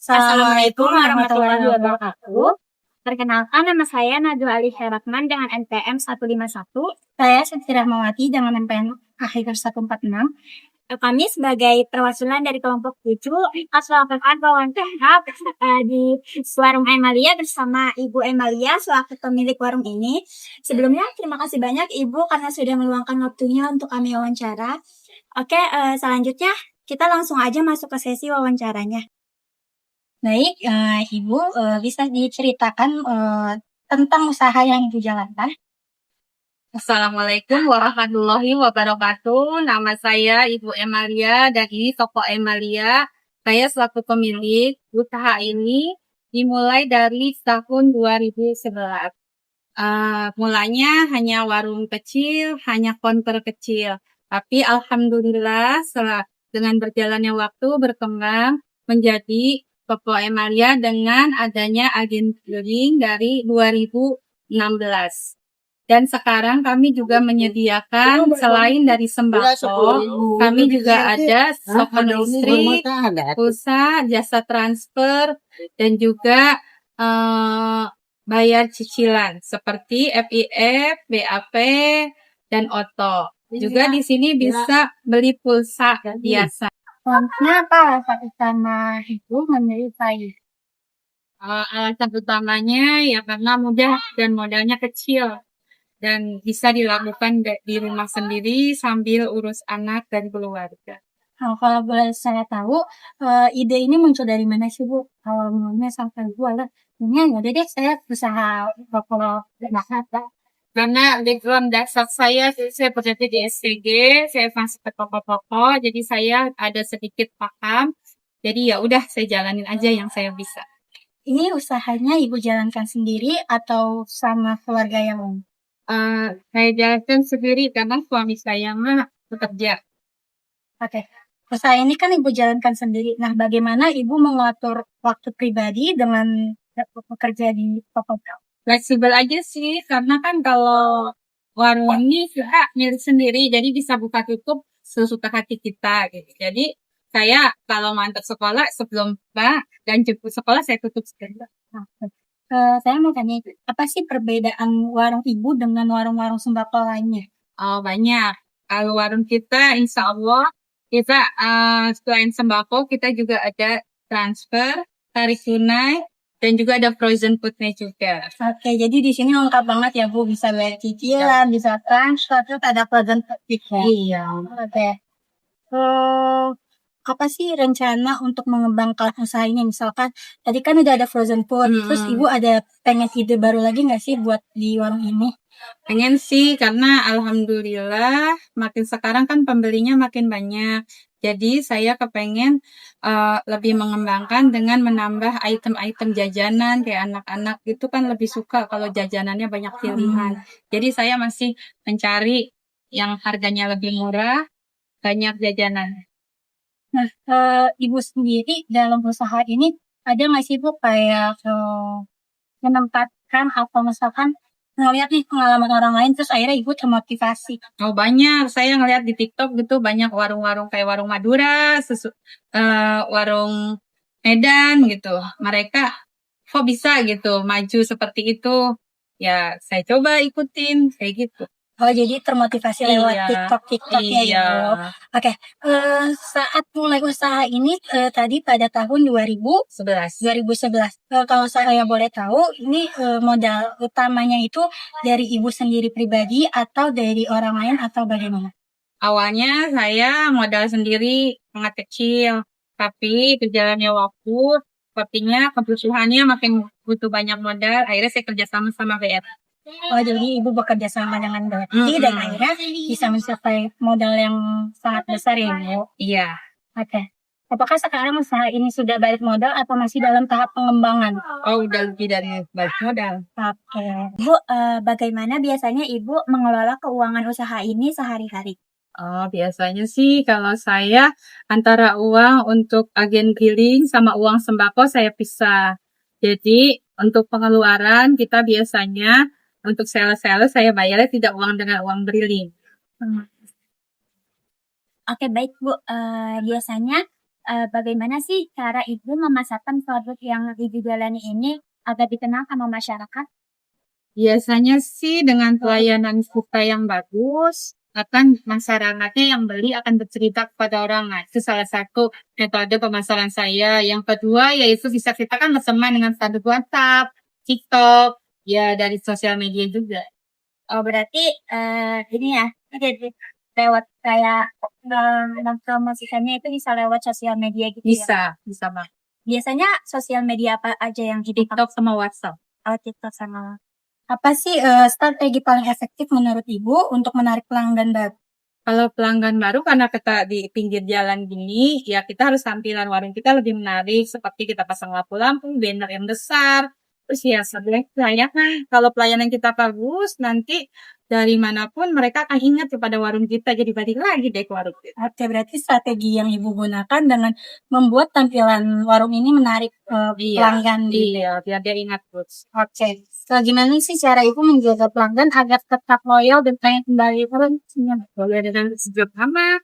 Assalamualaikum warahmatullahi wabarakatuh. Perkenalkan, nama saya Najwa Alihya Rahman dengan NPM 151. Saya Siti Rahmawati dengan NPM akhir 146. Kami sebagai perwakilan dari kelompok 7 melakukan wawancara di warung Emalia bersama Ibu Emalia selaku pemilik warung ini. Sebelumnya terima kasih banyak Ibu karena sudah meluangkan waktunya untuk kami wawancara. Oke, selanjutnya kita langsung aja masuk ke sesi wawancaranya. Baik, Ibu bisa diceritakan tentang usaha yang Ibu jalankan? Assalamualaikum warahmatullahi wabarakatuh. Nama saya Ibu Emalia dan ini toko Emalia. Saya selaku pemilik usaha ini dimulai dari tahun 2011. Mulanya hanya warung kecil, hanya counter kecil. Tapi alhamdulillah setelah dengan berjalannya waktu berkembang menjadi toko Emalia dengan adanya agen keliling dari 2016. Dan sekarang kami juga menyediakan selain dari sembako, kami juga ada toko listrik, pulsa, jasa transfer, dan juga bayar cicilan seperti FIF, BAP, dan OTO. Juga di sini bisa beli pulsa biasa. Kenapa alasan utama Ibu memilih Faiz? Alasan utamanya ya karena mudah dan modalnya kecil dan bisa dilakukan di rumah sendiri sambil urus anak dan keluarga. Kalau boleh saya tahu, ide ini muncul dari mana sih Bu? Kalau mulanya sampai Bu ada, ini ya deh saya usaha toko bahasa. Karena background dasar saya bekerja di STG, saya masuk ke toko-toko, jadi saya ada sedikit paham. Jadi ya udah saya jalanin aja yang saya bisa. Ini usahanya Ibu jalankan sendiri atau sama keluarga yang lain? Saya jalankan sendiri karena suami saya mah bekerja. Oke. Usaha ini kan Ibu jalankan sendiri. Nah, bagaimana Ibu mengatur waktu pribadi dengan bekerja di toko? Fleksibel aja sih, karena kan kalau warung ini kita milik sendiri, jadi bisa buka tutup sesuka hati kita gitu. Jadi saya kalau mantek sekolah sebelum dan jemput sekolah saya tutup sebentar. Saya mau tanya, apa sih perbedaan warung Ibu dengan warung-warung sembako lainnya? Oh, banyak. Kalau warung kita, insya Allah, kita selain sembako, kita juga ada transfer, tarik tunai, dan juga ada frozen foodnya juga. Oke, jadi di sini lengkap banget ya Bu, bisa bayar cicilan, bisa transfer, terus ada frozen food juga. Iya. Oke. Apa sih rencana untuk mengembangkan usaha ini? Misalkan tadi kan udah ada frozen food, terus Ibu ada pengen ide baru lagi nggak sih buat di warung ini? Pengen sih, karena alhamdulillah makin sekarang kan pembelinya makin banyak. Jadi saya kepengen lebih mengembangkan dengan menambah item-item jajanan kayak anak-anak itu kan lebih suka kalau jajanannya banyak pilihan. Jadi saya masih mencari yang harganya lebih murah, banyak jajanan. Nah, Ibu sendiri dalam usaha ini ada nggak sih Bu kayak menempatkan atau misalkan ngeliat nih pengalaman orang lain terus akhirnya Ibu termotivasi? Oh banyak, saya ngeliat di TikTok gitu banyak warung-warung kayak warung Madura, warung Medan gitu. Mereka kok bisa gitu maju seperti itu? Ya saya coba ikutin kayak gitu. Oh, jadi termotivasi lewat TikTok ya Iya. Bu. Oke, saat mulai usaha ini tadi pada tahun 2011. Kalau saya boleh tahu, ini modal utamanya itu dari Ibu sendiri pribadi atau dari orang lain atau bagaimana? Awalnya saya modal sendiri sangat kecil, tapi berjalannya waktu, sepertinya kebutuhannya makin butuh banyak modal. Akhirnya saya kerjasama sama BR. Oh, jadi Ibu bekerja sama dengan BRI dan akhirnya bisa mencapai modal yang sangat besar ya Bu? Iya. Oke. Apakah sekarang usaha ini sudah balik modal atau masih dalam tahap pengembangan? Oh, udah lebih dari balik modal. Oke. Bu, bagaimana biasanya Ibu mengelola keuangan usaha ini sehari-hari? Oh, biasanya sih kalau saya antara uang untuk agen keliling sama uang sembako saya pisah. Jadi untuk pengeluaran kita biasanya untuk sales-sales saya bayarnya tidak uang dengan uang keliling. Oke, baik Bu. Biasanya bagaimana sih cara Ibu memasarkan produk yang Ibu jalani ini agar dikenal sama masyarakat? Biasanya sih dengan pelayanan kita yang bagus, akan masyarakatnya yang beli akan bercerita kepada orang. Nah, itu salah satu metode pemasaran saya. Yang kedua, yaitu bisa kita kan berteman dengan status WhatsApp, TikTok, ya dari sosial media juga. Oh, berarti ini ya, jadi lewat kayak mempromosikannya itu bisa lewat sosial media gitu ya? Bisa banget. Biasanya sosial media apa aja yang Ibu pakai? TikTok sama WhatsApp. Oh, TikTok sama. Apa sih strategi paling efektif menurut Ibu untuk menarik pelanggan baru? Kalau pelanggan baru karena kita di pinggir jalan gini, ya kita harus tampilan warung kita lebih menarik, seperti kita pasang lampu-lampu, banner yang besar. Terus ya sebenarnya kalau pelayanan kita bagus, nanti dari manapun mereka akan ingat kepada warung kita, jadi balik lagi deh ke warung kita. Oke, berarti strategi yang Ibu gunakan dengan membuat tampilan warung ini menarik pelanggan gitu. Iya, biar dia ingat terus. Oke. So, gimana sih cara Ibu menjaga pelanggan agar tetap loyal dan pengen kembali terus? Boleh dengan sederhana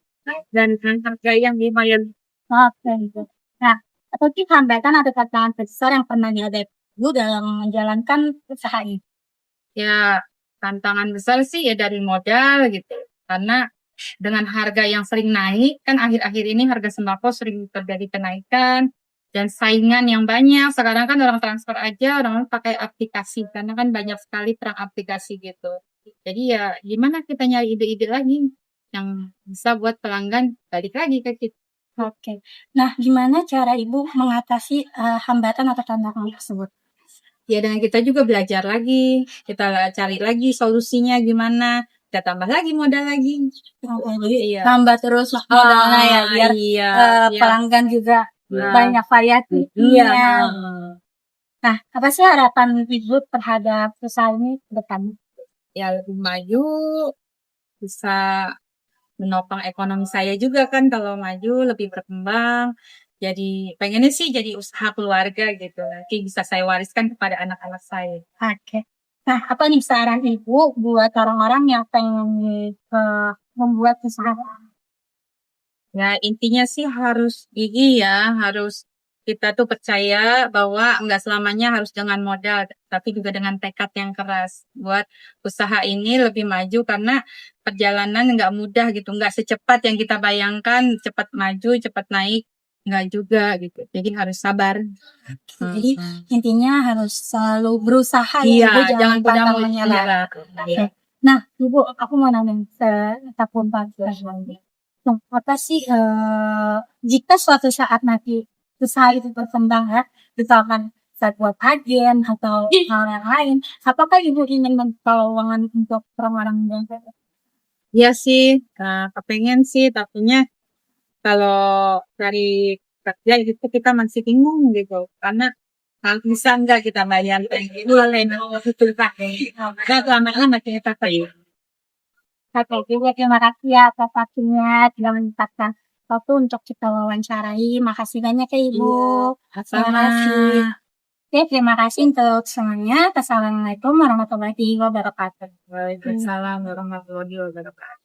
dan dengan harga yang lumayan. Oke. Nah, apa sih hambatan atau tantangan besar yang pernah dihadapi Ibu dalam menjalankan usaha ini? Ya, tantangan besar sih ya dari modal gitu. Karena dengan harga yang sering naik, kan akhir-akhir ini harga sembako sering terjadi kenaikan dan saingan yang banyak. Sekarang kan orang transfer aja, orang pakai aplikasi karena kan banyak sekali perang aplikasi gitu. Jadi ya gimana kita nyari ide-ide lagi yang bisa buat pelanggan balik lagi ke kita. Oke. Nah, gimana cara Ibu mengatasi hambatan atau tantangan tersebut? Ya dengan kita juga belajar lagi, kita cari lagi solusinya gimana, kita tambah lagi modal lagi. Oke, jadi Iya. nambah terus modalnya ya biar iya, pelanggan juga Nah, banyak variasi. iya. Nah, apa sih harapan Ibu terhadap usaha ini ke depan? Ya lebih maju, bisa menopang ekonomi saya juga kan kalau maju lebih berkembang. Jadi pengennya sih jadi usaha keluarga gitu. Nanti bisa saya wariskan kepada anak-anak saya. Oke. Nah, apa nih saran Ibu buat orang-orang yang pengen membuat usaha? Ya intinya sih harus gigi ya, harus kita tuh percaya bahwa nggak selamanya harus dengan modal, tapi juga dengan tekad yang keras buat usaha ini lebih maju karena perjalanan nggak mudah gitu, nggak secepat yang kita bayangkan, cepat maju, cepat naik, nggak juga gitu. Jadi harus sabar. Jadi intinya harus selalu berusaha ya, Iya, Ibu, jangan mudah pantang menyerah. Iya. Nah, Ibu, aku mau nanya sepun Nah, apa sih jika suatu saat nanti usaha itu berkembang ya, misalkan saat buat agen atau hal yang lain, apakah Ibu ingin membawa uangan untuk orang-orang yang Iya sih, kepengen sih, tapinya kalau dari kerja itu kita masih bingung gitu, karena bisa enggak kita bayar bulan itu pakai. Nah, selama ini masih kita pakai. Oke, juga terima kasih ya atas waktunya sudah menyempatkan waktu untuk kita wawancarai. Makasih banyak ya Ibu. Terima kasih. Oke, terima kasih untuk semuanya. Assalamualaikum warahmatullahi wabarakatuh. Waalaikumsalam warahmatullahi wabarakatuh.